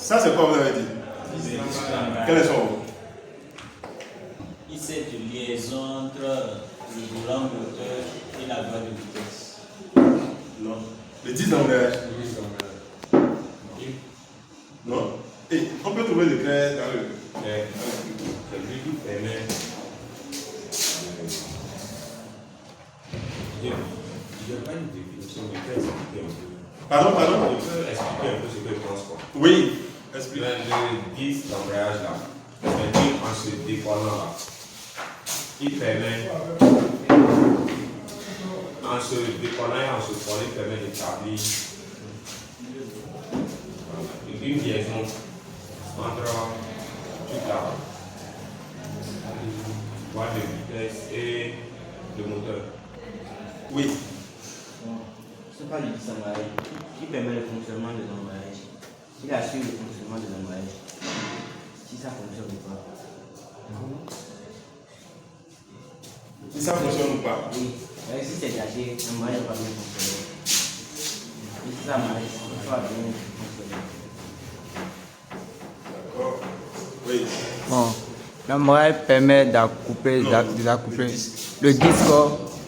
Ça, c'est quoi vous avez dit? Quel est son mot? Il sert de liaison entre le volant moteur et la boîte de vitesse. Non. Le 10 d'embrayage. Non. Et on peut trouver le clair dans le. C'est lui qui permet. Je n'ai pas une définition, mais je peux expliquer un peu. Pardon? Je peux expliquer un peu ce que je pense. Oui, explique. Le 10 d'embrayage là, c'est-à-dire en se décollant là, il permet, en se décollant et en se collant, il permet d'établir une liaison entre toute la boîte de vitesse et le moteur. Oui. C'est pas le embrayage qui permet le fonctionnement de l'embrayage. Il assure le fonctionnement de l'embrayage. Si ça fonctionne ou pas. Si ça fonctionne ou pas? Oui. Si c'est gâché, l'embrayage va pas bien fonctionner. Et si ça marche, ça va bien fonctionner. D'accord. Oui. Bon, l'embrayage permet d'accoupler, le disque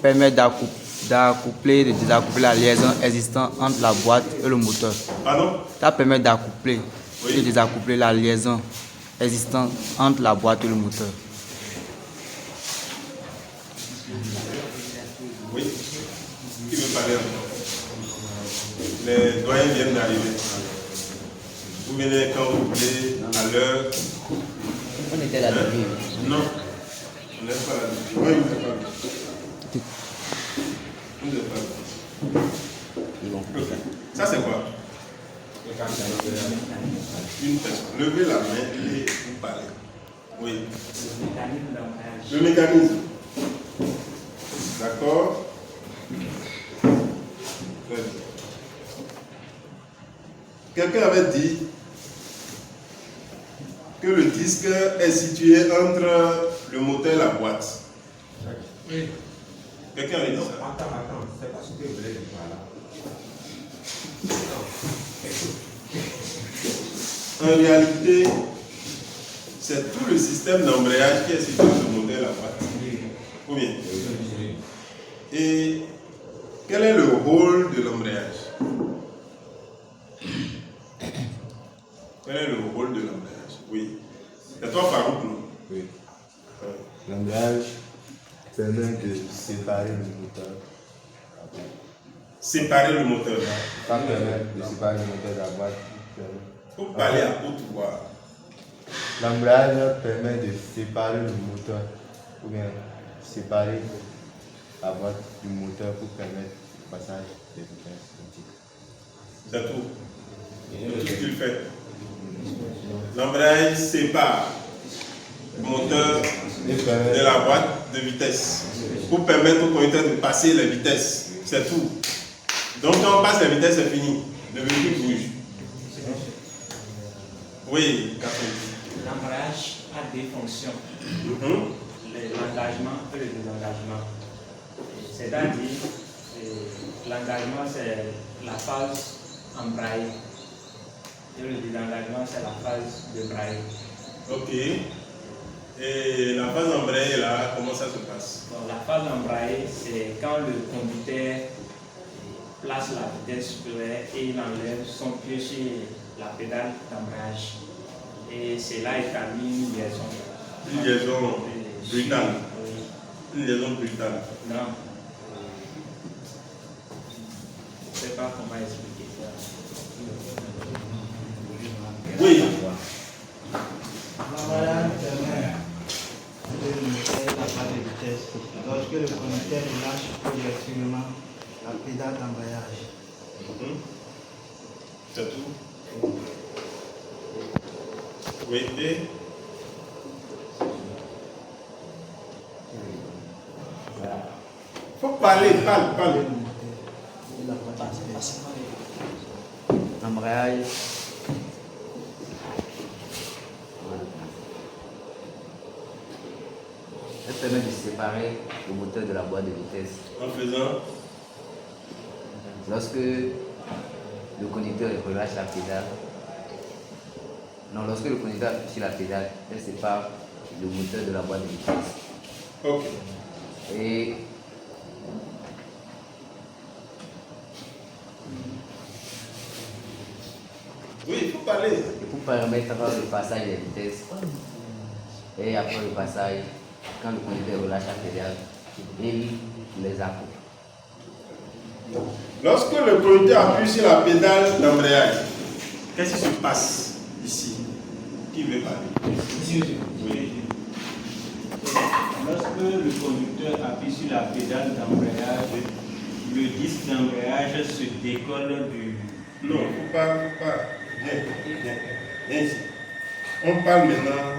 permet d'accoupler, de désaccoupler la liaison existante entre la boîte et le moteur. Pardon? Ça permet d'accoupler et de désaccoupler la liaison existante entre la boîte et le moteur. Oui. Qui veut parler encore? Les doyens viennent d'arriver. Vous venez quand vous voulez, à l'heure. On était là depuis. Non. On n'est pas là. Oui, vous n'êtes pas là. Vous n'êtes pas là. Ok. Ça, c'est quoi? Une personne. Levez la main et vous parlez. Oui. Le mécanisme. D'accord. Très bien. Quelqu'un avait dit que le disque est situé entre le moteur et la boîte. Oui. Quelqu'un avait dit ça. Attends, c'est pas ce que je voulais dire par là. En réalité, c'est tout le système d'embrayage qui est situé entre le moteur et la boîte. Ou bien? Et quel est le rôle de l'embrayage? Quel est le rôle de l'embrayage? Oui. C'est toi, Farouk, non? Oui. L'embrayage permet de séparer le moteur. Séparer le moteur. Ça permet de séparer le moteur de la boîte. Il faut parler à haute voix. L'embrayage permet de séparer le moteur ou bien séparer la boîte du moteur pour permettre le passage des vitesses. C'est tout. Qu'est-ce que tu fais? L'embrayage sépare le moteur de la boîte de vitesse pour permettre au conducteur de passer les vitesses. C'est tout. Donc quand on passe les vitesses, c'est fini. Le véhicule bouge. Oui, Catherine. L'embrayage a des fonctions. L'engagement et le désengagement. C'est-à-dire, l'engagement, c'est la phase embrayée. Et le désengagement, c'est la phase débrayée. Ok. Et la phase embrayée, là, comment ça se passe? Donc, la phase embrayée, c'est quand le conducteur place la vitesse supérieure et il enlève son pied sur la pédale d'embrayage. Et c'est là établi une liaison. Une liaison brutale. Oui. Une liaison brutale. Non. Je ne sais pas comment expliquer ça. Oui. L'embrayage permet de limiter la barre de vitesse lorsque le conducteur lâche progressivement la pédale d'embrayage. C'est tout. Oui, et faut parler, parle. L'embrayage. Elle permet de séparer le moteur de la boîte de vitesse. En faisant Lorsque le conducteur relâche la pédale, Non, lorsque le conducteur appuie sur la pédale, elle sépare le moteur de la boîte de vitesse. Ok. Et Oui, il faut parler. pour permettre le passage des vitesses, et après le passage, quand le conducteur relâche la pédale, il les accoupe. Lorsque le conducteur appuie sur la pédale d'embrayage, qu'est-ce qui se passe ici? Qui veut parler? Oui. Lorsque le conducteur appuie sur la pédale d'embrayage, le disque d'embrayage se décolle du... Non, il ne faut pas. Viens ici. On parle maintenant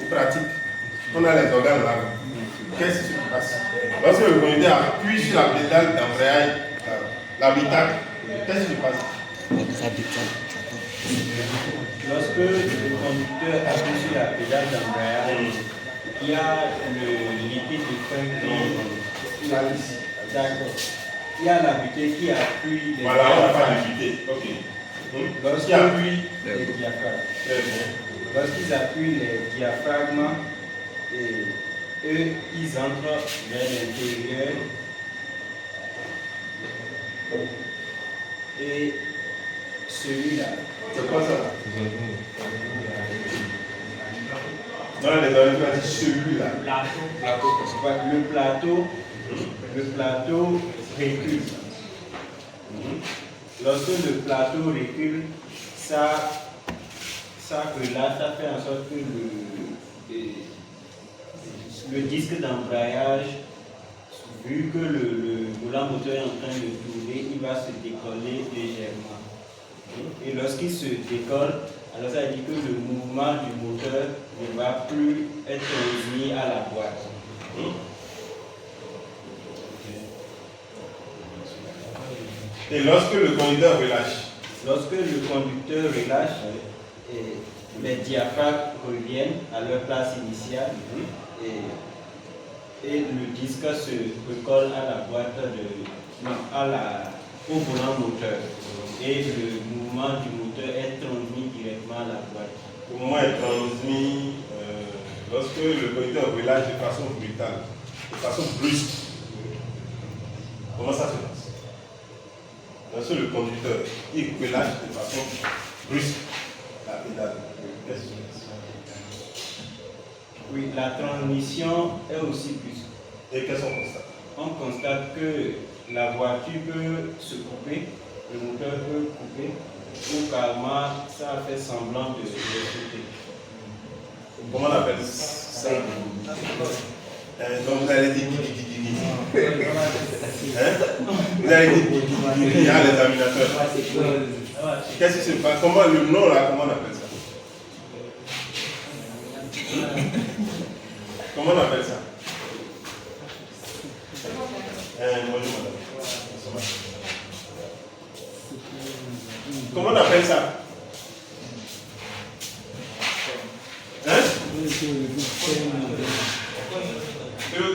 aux pratiques. On a les organes là. Qu'est-ce qui se passe? Lorsque le conducteur appuie sur la pédale d'embrayage, l'habitacle, qu'est-ce qui se passe? Lorsque le conducteur appuie sur la pédale d'embrayage, il y a le liquide de frein qui... D'accord. Il y a la butée qui appuie les Voilà, on n'a pas de butée. Ok. Lorsqu'ils appuient les diaphragmes. Très bien. Lorsqu'ils appuient les diaphragmes, et eux, ils entrent vers l'intérieur. Et celui-là. C'est quoi ça? Non, les oreilles, tu as dit celui-là. Le plateau recule. Lorsque le plateau recule, ça relâche, ça fait en sorte que le disque d'embrayage, vu que le volant moteur est en train de tourner, il va se décoller légèrement. Et lorsqu'il se décolle, alors ça veut dire que le mouvement du moteur ne va plus être transmis à la boîte. Et lorsque le conducteur relâche? Lorsque le conducteur relâche, les diaphragmes reviennent à leur place initiale et le disque se recolle à la boîte au volant moteur. Et le mouvement du moteur est transmis directement à la boîte. Le mouvement est transmis lorsque le conducteur relâche de façon brutale, de façon brusque. Comment ça se passe? Lorsque le conducteur il relâche de façon brusque la pédale, qu'est-ce qui se passe? Oui, la transmission est aussi brusque. Et qu'est-ce qu'on constate? On constate que la voiture peut se couper, le moteur peut couper, ou carrément ça fait semblant de sauter. Comment on appelle ça? Donc vous allez dire vous allez dire il y a les examinateurs. Qu'est-ce qui se passe? Comment le nom là, comment on appelle ça? Comment on appelle ça? Bonjour madame. Comment on appelle ça? Hein?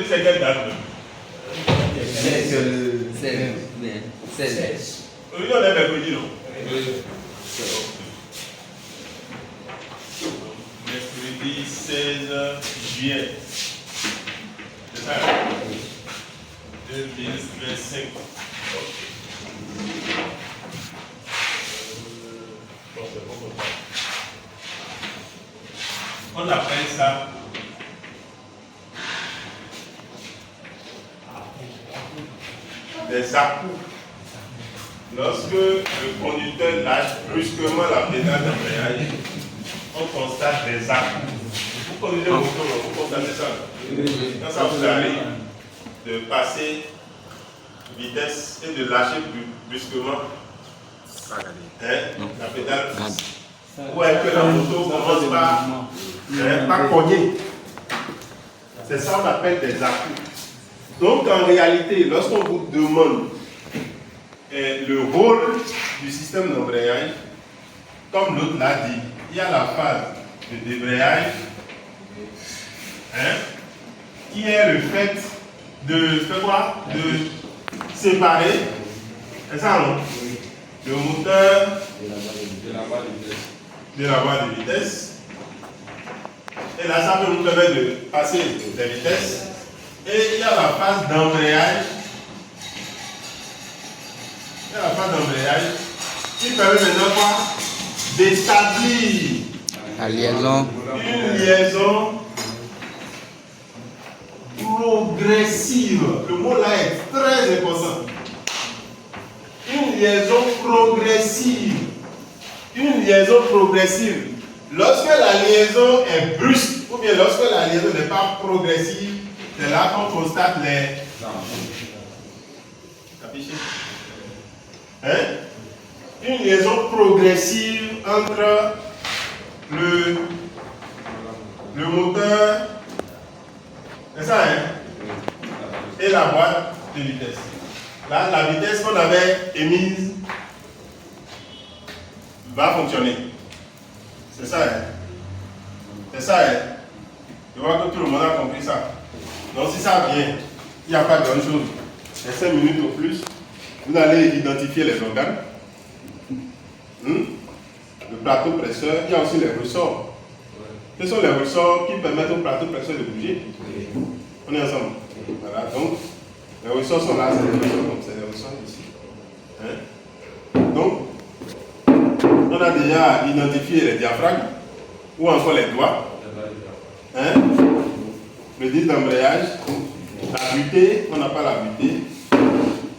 C'est quelle date? C'est 16. Aujourd'hui, on est mercredi, non? Mercredi 16 juillet. C'est ça? 2025. On appelle ça des à-coups. Lorsque le conducteur lâche brusquement la pédale d'embrayage, on constate des à-coups. Vous conduisez votre moto, vous constatez ça. Quand ça vous arrive de passer vitesse et de lâcher brusquement la pédale, ou est-ce que la moto commence par cogner. C'est ça qu'on appelle des à-coups. Donc en réalité, lorsqu'on vous demande le rôle du système d'embrayage, comme l'autre l'a dit, il y a la phase de débrayage qui est le fait de séparer, c'est ça non? Le moteur de la boîte de vitesse. de la boîte de vitesse. Et là, ça peut nous permettre de passer des vitesses. Et il y a la phase d'embrayage. Il y a la phase d'embrayage qui permet maintenant quoi? D'établir La liaison. une liaison progressive. Le mot là est très important. Une liaison progressive. Une liaison progressive. Lorsque la liaison est brusque, ou bien lorsque la liaison n'est pas progressive, c'est là qu'on constate les... Capiché? Hein? Une liaison progressive entre le moteur, c'est ça, hein? Et la boîte de vitesse. Là, la vitesse qu'on avait émise va fonctionner. C'est ça, hein? C'est ça, hein? Je vois que tout le monde a compris ça. Donc, si ça vient, il n'y a pas grand chose. Il y a 5 minutes au plus. Vous allez identifier les organes. Le plateau presseur, il y a aussi les ressorts. Ce sont les ressorts qui permettent au plateau presseur de bouger. On est ensemble. Voilà, donc, les ressorts sont là, c'est les ressorts comme c'est les ressorts ici. Hein? Donc, on a déjà identifié les diaphragmes ou encore les doigts. Hein? Le disque d'embrayage, la butée, on n'a pas la butée.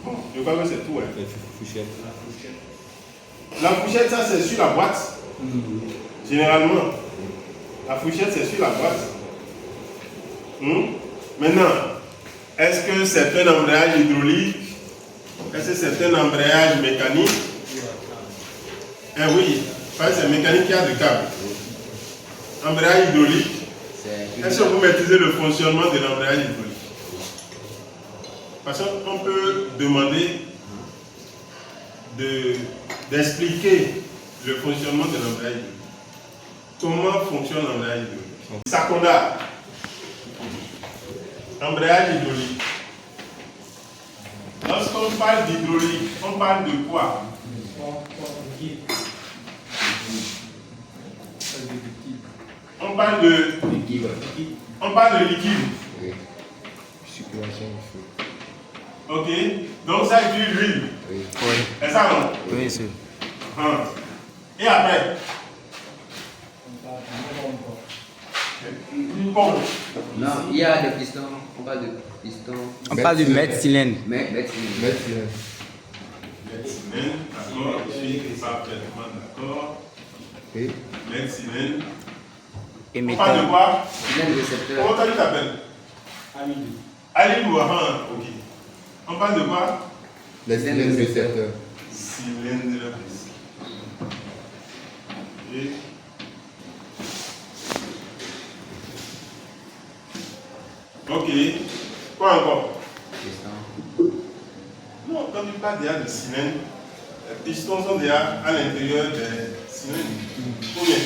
Bon, je crois que c'est tout. Hein? La fourchette, ça c'est sur la boîte. Généralement, la fourchette c'est sur la boîte. Maintenant, est-ce que c'est un embrayage hydraulique? Est-ce que c'est un embrayage mécanique? Eh oui, parce que c'est mécanique qui a de câbles. Embrayage hydraulique. Est-ce que vous maîtrisez le fonctionnement de l'embrayage hydraulique? Parce qu'on peut demander d'expliquer le fonctionnement de l'embrayage hydraulique. Comment fonctionne l'embrayage hydraulique? Secondaire. Embrayage hydraulique. Lorsqu'on parle d'hydraulique, on parle de quoi? On parle de liquide. On parle de liquide. Oui. Circulation du feu. Ok. Donc ça inclut l'huile. Oui. C'est ça, non? Oui, c'est. Et après? Une pompe. Non, il y a des pistons. On parle de pistons. On parle du mètre cylindre. Mètre cylindre. D'accord, je suis parfaitement d'accord. Oui. Mètre cylindre. On Émetteur. parle de quoi? Cylindre récepteur. Comment tu t'appelles? Alidou, ok. On parle de quoi? Les cylindres récepteurs. Cylindre récepteur. Ok. Quoi encore? Piston. Non, quand tu parles déjà de cylindre, les pistons sont déjà à l'intérieur des cylindres. Combien?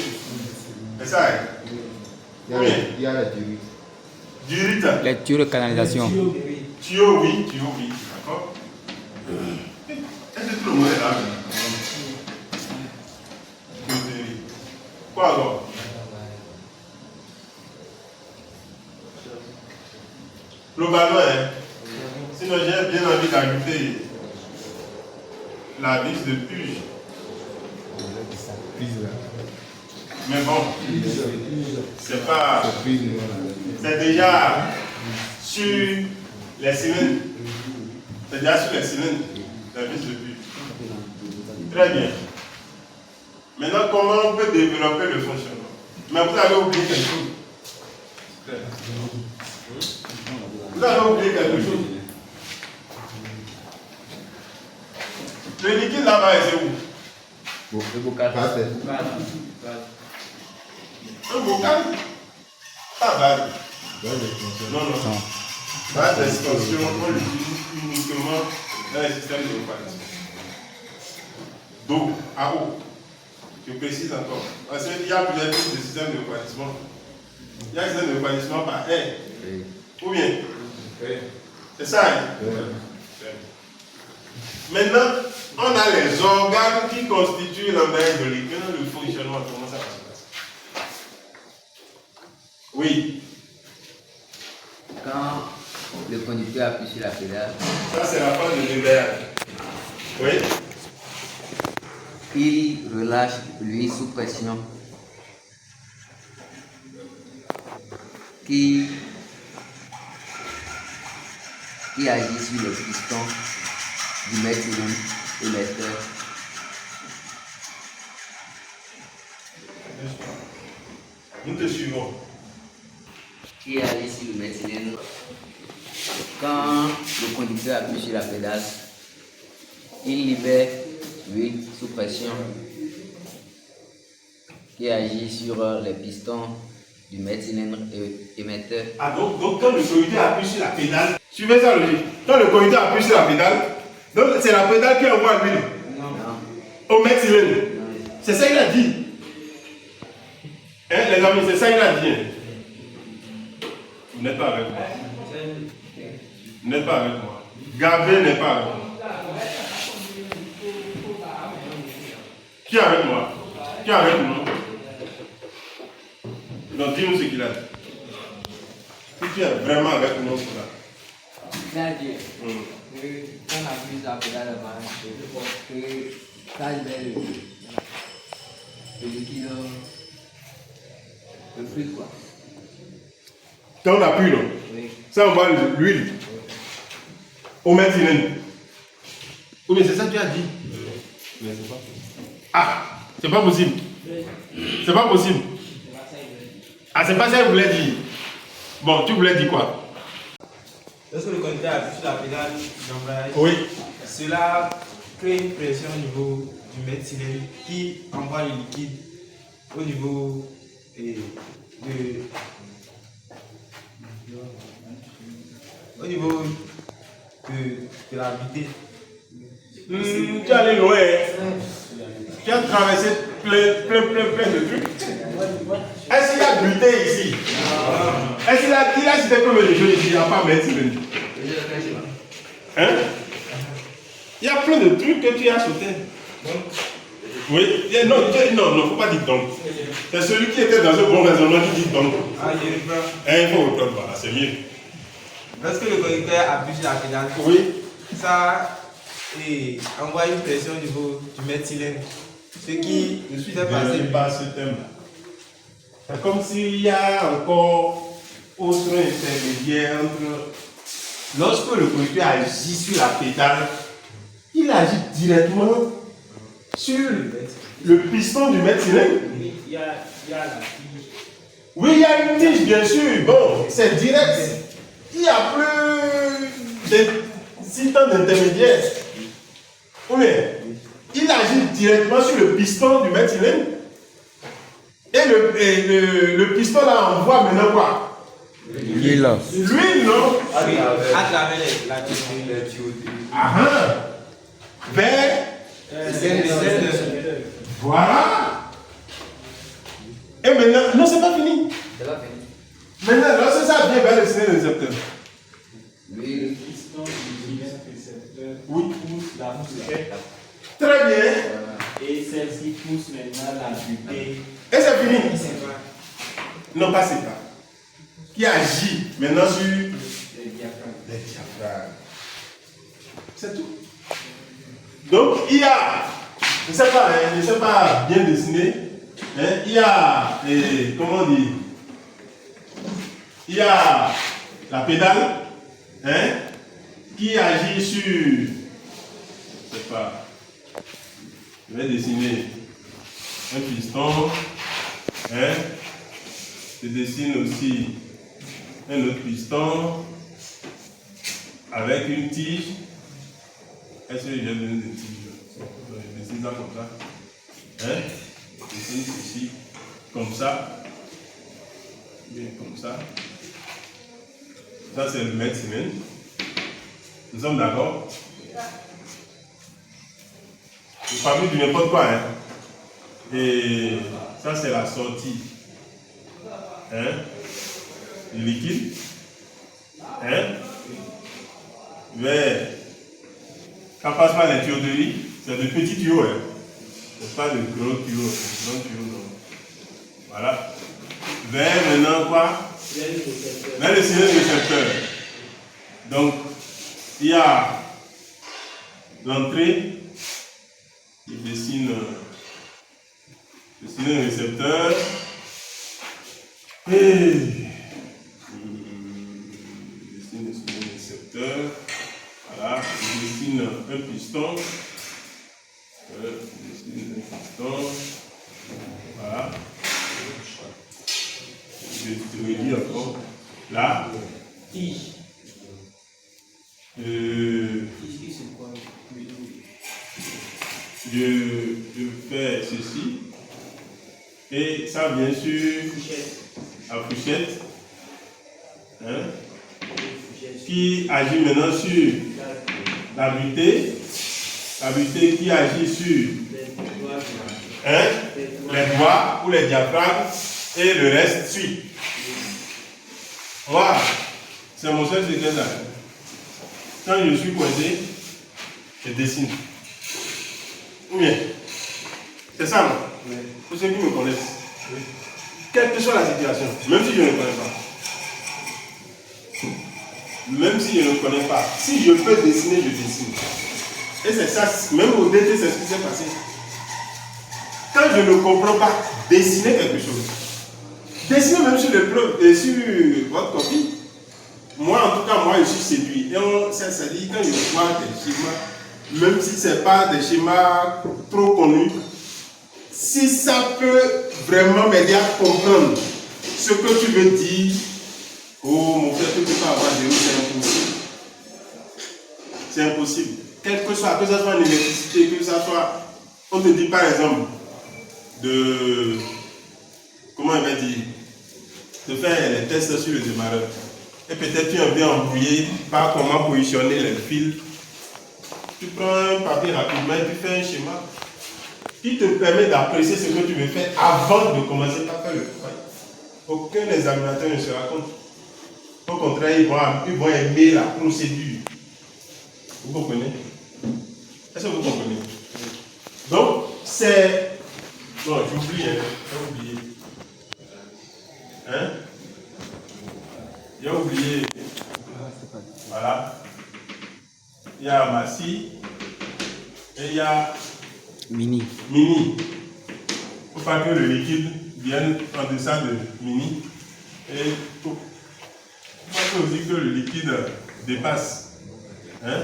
C'est ça, hein? Combien? Il y a la durite. Durite. Les tuyaux de canalisation. Tuyau, oui, d'accord. Est-ce que tout le monde est là? Quoi alors? Globalement, hein, sinon j'ai bien envie d'ajouter la vis de puge. Mais bon, c'est pas. C'est déjà sur les cylindres. C'est déjà sur les cylindres, la vis de puge. Très bien. Maintenant, comment on peut développer le fonctionnement? Mais vous avez oublié quelque chose. Vous avez oublié quelque chose. Le liquide là-bas, c'est où? Le bocal. Un bocal? Pas base. Non. Base d'expansion, on l'utilise uniquement dans les systèmes de refroidissement. D'eau, à eau. Je précise encore. Parce qu'il y a plusieurs types de systèmes de refroidissement. Il y a un système de refroidissement par air. Oui. Ou bien? Oui. C'est ça, hein? Oui. Maintenant, on a les organes qui constituent l'embrayage hydraulique. Maintenant, le fonctionnement, comment ça Oui. Quand le conducteur appuie sur la pédale, Ça, c'est la phase de débrayage. Oui. il relâche l'huile sous pression qui agit sur les pistons du maître émetteur. Nous te suivons. Qui agit sur le maître cylindre. Quand le conducteur appuie sur la pédale, il libère l'huile sous pression qui agit sur les pistons du maître cylindre émetteur. Ah, donc quand le conducteur appuie sur la pédale, suivez ça logique. Quand le conducteur appuie sur la pédale, donc c'est la pédale qui envoie l'huile au maître cylindre. C'est ça qu'il a dit. Hein, les amis, c'est ça qu'il a dit. Vous n'êtes pas avec moi. Vous n'êtes pas avec moi. Gabriel n'est pas avec moi. Qui est avec moi? Qui est avec moi? Donc dis-nous ce qu'il a dit. Si tu es vraiment avec nous, c'est là. Il a dit qu'on appuie sur la pédale de marche, que ça libère le liquide, le fluide quoi. Quand on appuie, non? Oui. Ça envoie l'huile au maître cylindre. Oui, mais c'est ça que tu as dit. Mais c'est pas possible. Ah, c'est pas possible. C'est pas possible. Ah, c'est pas ça que je voulais dire. Bon, tu voulais dire quoi? Lorsque le conducteur appuie sur la pédale d'embrayage, Oui. cela crée une pression au niveau du maître cylindre qui envoie le liquide au niveau de la vitesse. Tu es allé loin. Tu as traversé plein de trucs. Est-ce qu'il y a gluten ici? Est-ce qu'il a cité combien de choses ici? Il n'y a pas maître cylindre. Hein? Il y a plein de trucs que tu as sauté. Oui. Non, faut pas dire donc. C'est celui qui était dans ce bon raisonnement qui dit donc. Ah, je reprends. Il faut reprendre, voilà, c'est mieux. Lorsque le conducteur appuie sur la pédale, oui, ça envoie une pression au niveau du maître cylindre. Ce qui fait passer par ce thème-là. C'est comme s'il y a encore autre intermédiaire entre. Lorsque le conducteur agit sur la pédale, il agit directement sur le piston du maître cylindre. Il y a la tige. Oui, il y a une tige, bien sûr. Bon, c'est direct. Il n'y a plus de 6 temps d'intermédiaire. Oui, il agit directement sur le piston du maître cylindre. Et le piston là envoie maintenant quoi? L'huile. L'huile, non? à travers la tuyauterie. Vers. Voilà. Et maintenant, non, c'est pas fini. C'est pas fini. Maintenant, lorsque ça vient vers le cylindre récepteur. L'huile. Oui. Pousse la poussette. Très bien. Et celle-ci pousse maintenant la butée. Et c'est fini. Non, pas c'est pas. Qui agit maintenant sur Les diaphragmes. C'est tout. Donc, il y a, je ne sais pas bien dessiner, hein, il y a, comment on dit, il y a la pédale, hein, qui agit sur, je ne sais pas, je vais dessiner un piston, hein, je dessine aussi un autre piston avec une tige. Est-ce que j'ai donné des tiges? Je dessine ça comme ça. Hein? Je dessine ceci comme ça. Bien comme ça. Ça c'est le maître cylindre. Nous sommes d'accord? Je ne parle plus de n'importe quoi. Hein? Et ça c'est la sortie. Hein? Du liquide. Hein? Vers. Ça passe par les tuyauteries, c'est de petits tuyaux, hein. C'est pas de gros tuyaux, non. Voilà. Vers maintenant quoi? Dans le cylindre récepteur. Donc, il y a l'entrée, il dessine le cylindre récepteur. Et il dessine le cylindre récepteur. Voilà, il dessine un piston. Voilà. Je vais te redire encore. Là. Je fais ceci. Et ça, bien sûr, la fourchette. Hein, qui agit maintenant sur la butée. La butée qui agit sur les doigts ou les diaphragmes. Et le reste suit. Voilà. C'est mon seul secret là. Quand je suis coincé, je dessine. Ou bien, c'est ça, non? Oui. Pour ceux qui me connaissent. Oui. Quelle que soit la situation, même si je ne connais pas. Même si je ne connais pas. Si je peux dessiner, je dessine. Et c'est ça, même au DT, c'est ce qui s'est passé. Quand je ne comprends pas, dessiner quelque chose. Dessinez même sur l'épreuve et sur votre copie. Moi, en tout cas, moi, je suis séduit. Et ça dit, quand je vois des schémas, même si ce n'est pas des schémas trop connus, si ça peut vraiment m'aider à comprendre ce que tu veux dire, oh, mon frère, tu ne peux pas avoir de c'est impossible. C'est impossible. Quel que soit, que ce soit l'électricité, que ce soit, on te dit par exemple, comment on va dire, de faire les tests sur le démarreur. Et peut-être tu es un peu embrouillé par comment positionner les fils. Tu prends un papier rapidement et tu fais un schéma qui te permet d'apprécier ce que tu veux faire avant de commencer par faire le travail. Aucun examinateur ne se raconte. Au contraire, ils vont aimer la procédure. Vous comprenez? Est-ce que vous comprenez? Donc, c'est... Non, j'oublie, hein. J'ai oublié. Hein? J'ai oublié. Voilà. Il y a Massi et il y a Mini. Mini. Il ne faut pas que le liquide vienne en deçà de Mini. Et il ne faut pas aussi que le liquide dépasse. Hein?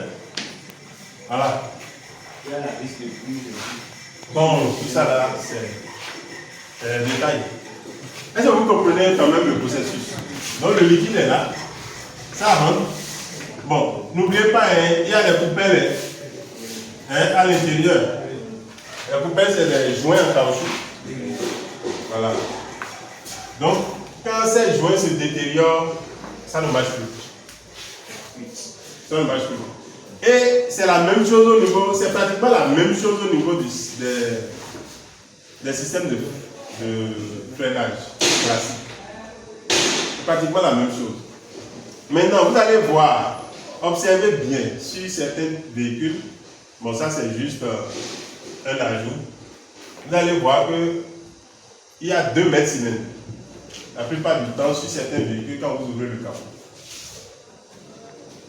Voilà. Il y a la piste de pluie. Bon, tout ça là, c'est un détail. Est-ce que vous comprenez quand même le processus? Donc le liquide est là, ça rentre. Bon, n'oubliez pas, hein, il y a les poubelles à l'intérieur. Les poubelles, c'est les joints en caoutchouc. Voilà. Donc, quand ces joints se détériorent, ça ne marche plus. Ça ne marche plus. Et c'est la même chose au niveau, c'est pratiquement la même chose au niveau des systèmes de freinage classique. C'est pratiquement la même chose. Maintenant, vous allez voir, observez bien sur certains véhicules, bon ça c'est juste un ajout, vous allez voir qu'il y a 2 mètres cylindres. La plupart du temps, sur certains véhicules, quand vous ouvrez le capot,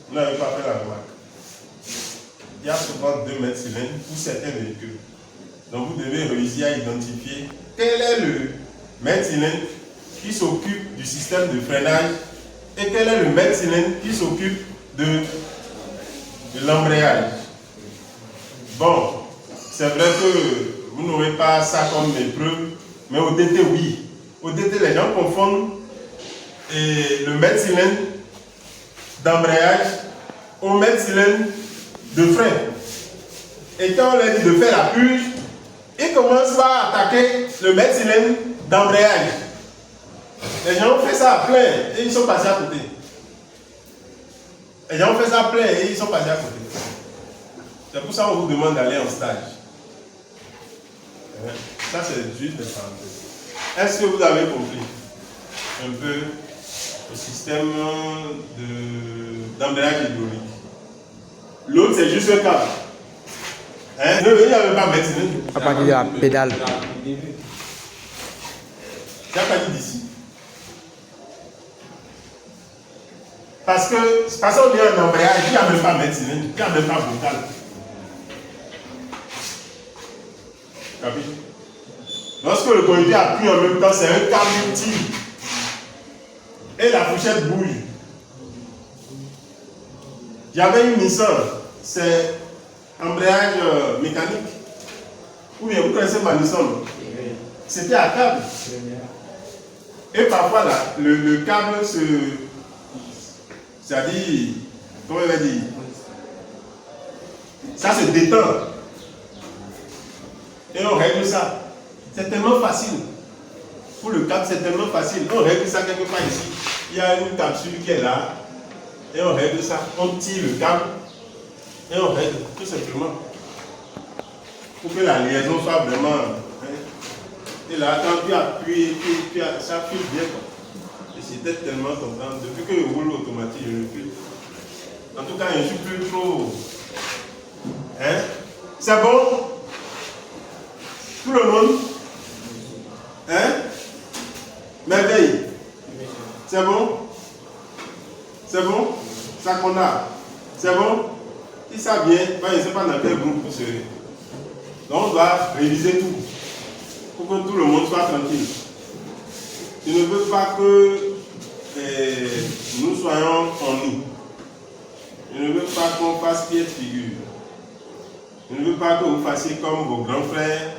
vous n'avez pas fait la remarque. Il y a souvent 2 mètres cylindres pour certains véhicules. Donc vous devez réussir à identifier quel est le mètre cylindre qui s'occupe du système de freinage et quel est le mètre cylindre qui s'occupe de l'embrayage. Bon, c'est vrai que vous n'aurez pas ça comme épreuve, mais au DT, oui. Au DT, les gens confondent le mètre cylindre d'embrayage au mètre cylindre de frein. Et quand on leur dit de faire la purge, ils commencent par attaquer le mètre cylindre d'embrayage. Les gens ont fait ça à plein et ils sont passés à côté. Les gens ont fait ça à plein et ils sont passés à côté. C'est pour ça qu'on vous demande d'aller en stage. Ça, c'est juste des parenthèses. Est-ce que vous avez compris un peu le système d'embrayage hydraulique? L'autre, c'est juste un câble. Hein? Il n'y avait pas mettre À partir de la pédale. C'est à partir d'ici. Parce qu'on dit un embrayage, il n'y a même pas mètre cylindre, il n'y a même pas bocal. Capite? Lorsque le conducteur appuie en même temps, c'est un câble utile. Et la fourchette bouge. J'avais une Nissan, c'est embrayage mécanique. Ou bien vous connaissez ma Nissan? C'était à câble. Et parfois là, le câble se... C'est-à-dire, comment on va dire? Ça se détend. Et on règle ça. C'est tellement facile. Pour le câble, c'est tellement facile. On règle ça quelque part ici. Il y a une capsule qui est là. Et on règle ça. On tire le câble. Et on règle, tout simplement. Pour que la liaison soit vraiment... Et là, quand tu appuies, ça file bien. Et j'étais tellement content. Depuis que je roule automatique, je ne file. En tout cas, je ne suis plus trop... Hein? C'est bon? Tout le monde? Hein? Merveille. C'est bon? C'est bon? Ça qu'on a. C'est bon? Si ça vient, je ne sais pas dans quel groupe vous serez. Donc on doit réviser tout. Pour que tout le monde soit tranquille. Je ne veux pas que nous soyons en nous. Je ne veux pas qu'on fasse pied de figure. Je ne veux pas que vous fassiez comme vos grands frères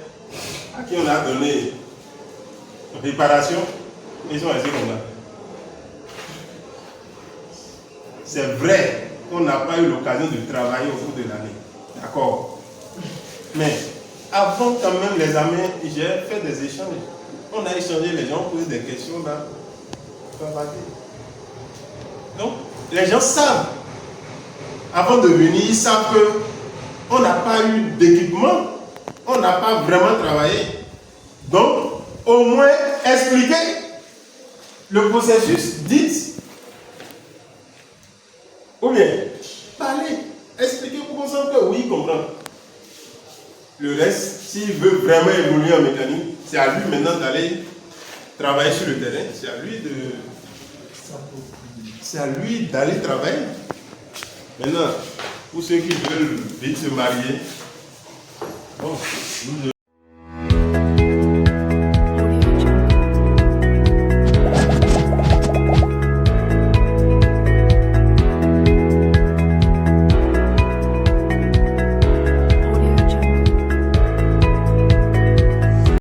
à qui on a donné réparation. Ils sont restés comme ça. C'est vrai qu'on n'a pas eu l'occasion de travailler au cours de l'année. D'accord. Mais avant quand même l'examen, j'ai fait des échanges. On a échangé, les gens posent des questions là. Donc, les gens savent. Avant de venir, ils savent qu'on n'a pas eu d'équipement. On n'a pas vraiment travaillé. Donc, au moins, expliquez le processus, dites. Ou bien, parlez, expliquez pour qu'on sente que oui, il comprend. Le reste, s'il veut vraiment évoluer en mécanique, c'est à lui maintenant d'aller travailler sur le terrain. C'est à lui d'aller travailler. Maintenant, pour ceux qui veulent vite se marier, bon, nous